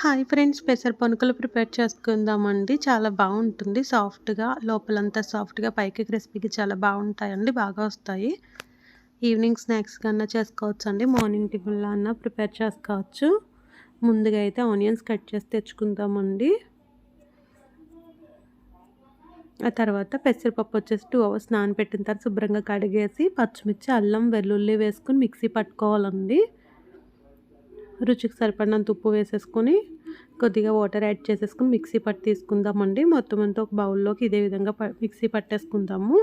Hi friends, పెసర పనుకులు prepare చేసుకుందామండి. చాలా బాగుంటుంది. సాఫ్ట్గా లోపలంతా సాఫ్ట్గా పైకి క్రిస్పీగా చాలా బాగుంటాయండి. బాగా వస్తాయి. ఈవినింగ్ స్నాక్స్ కన్నా చేసుకోవచ్చండి. మార్నింగ్ టిఫిన్లో అన్నా ప్రిపేర్ చేసుకోవచ్చు. ముందుగా అయితే ఆనియన్స్ కట్ చేసి తెచ్చుకుందామండి. ఆ తర్వాత పెసరపప్పు వచ్చేసి 2 అవర్స్ నానబెట్టిన తర్వాత శుభ్రంగా కడిగేసి పచ్చిమిర్చి, అల్లం, వెల్లుల్లి వేసుకుని మిక్సీ పట్టుకోవాలండి. రుచికి సరిపడినంత ఉప్పు వేసేసుకొని కొద్దిగా వాటర్ యాడ్ చేసేసుకొని మిక్సీ పట్టి తీసుకుందామండి. మొత్తం అంతా ఒక బౌల్లోకి ఇదే విధంగా మిక్సీ పట్టేసుకుందాము.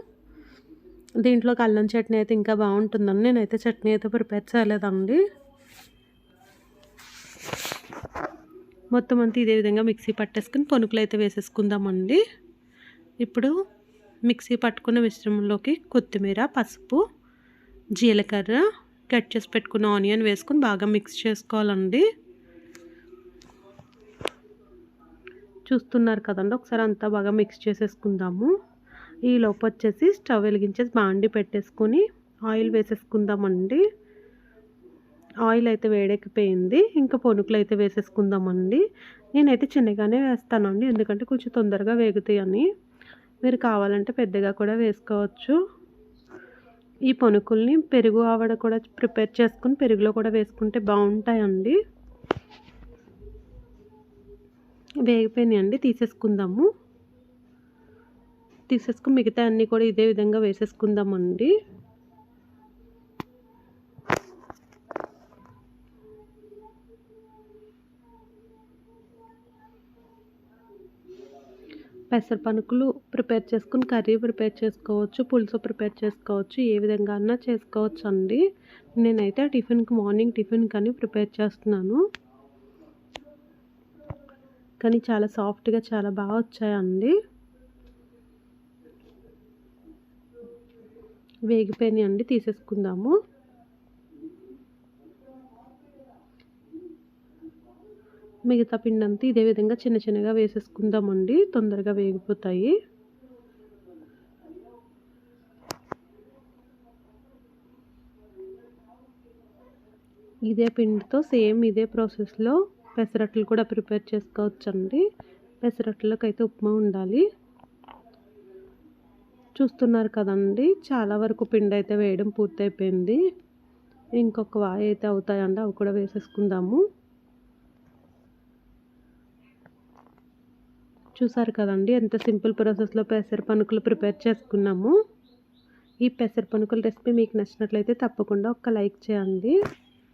దీంట్లోకి అల్లం చట్నీ అయితే ఇంకా బాగుంటుందండి. నేనైతే చట్నీ అయితే ప్రిపేర్ చేయలేదండి. మొత్తం అంతా ఇదే విధంగా మిక్సీ పట్టేసుకుని పొనుకులు అయితే వేసేసుకుందామండి. ఇప్పుడు మిక్సీ పట్టుకున్న మిశ్రమంలోకి కొత్తిమీర, పసుపు, జీలకర్ర, కట్ చేసి పెట్టుకున్న ఆనియన్ వేసుకొని బాగా మిక్స్ చేసుకోవాలండి. చూస్తున్నారు కదండి, ఒకసారి అంతా బాగా మిక్స్ చేసేసుకుందాము. ఈ లోపు వచ్చేసి స్టవ్ వెలిగించేసి బాండి పెట్టేసుకొని ఆయిల్ వేసేసుకుందామండి. ఆయిల్ అయితే వేడెక్కిపోయింది. ఇంకా పొనుకులు అయితే వేసేసుకుందామండి. నేనైతే చిన్నగానే వేస్తానండి, ఎందుకంటే కొంచెం తొందరగా వేగుతాయని. మీరు కావాలంటే పెద్దగా కూడా వేసుకోవచ్చు. ఈ పొనుకుల్ని పెరుగు ఆవడ కూడా ప్రిపేర్ చేసుకుని పెరుగులో కూడా వేసుకుంటే బాగుంటాయండి. వేగిపోయినాయండి, తీసేసుకుందాము. తీసేసుకుని మిగతా అన్నీ కూడా ఇదే విధంగా వేసేసుకుందామండి. పెసర పనుకులు ప్రిపేర్ చేసుకుని కర్రీ ప్రిపేర్ చేసుకోవచ్చు, పులుసు ప్రిపేర్ చేసుకోవచ్చు, ఏ విధంగా అన్నా చేసుకోవచ్చు అండి. నేనైతే టిఫిన్కి మార్నింగ్ టిఫిన్ కానీ ప్రిపేర్ చేస్తున్నాను. కానీ చాలా సాఫ్ట్గా చాలా బాగా వచ్చాయండి. వేగిపోయినాయండి, తీసేసుకుందాము. మిగతా పిండి అంతా ఇదే విధంగా చిన్న చిన్నగా వేసేసుకుందామండి, తొందరగా వేగిపోతాయి. ఇదే పిండితో సేమ్ ఇదే ప్రాసెస్లో పెసరట్లు కూడా ప్రిపేర్ చేసుకోవచ్చండి. పెసరట్లకి అయితే ఉప్మా ఉండాలి. చూస్తున్నారు కదండి, చాలా వరకు పిండి అయితే వేయడం పూర్తయిపోయింది. ఇంకొక వాయి అయితే అవుతాయండి, అవి కూడా వేసేసుకుందాము. చూసారు కదండి, ఎంత సింపుల్ ప్రాసెస్లో పెసర పనుకులు ప్రిపేర్ చేసుకున్నాము. ఈ పెసర పనుకుల రెసిపీ మీకు నచ్చినట్లయితే తప్పకుండా ఒక లైక్ చేయండి.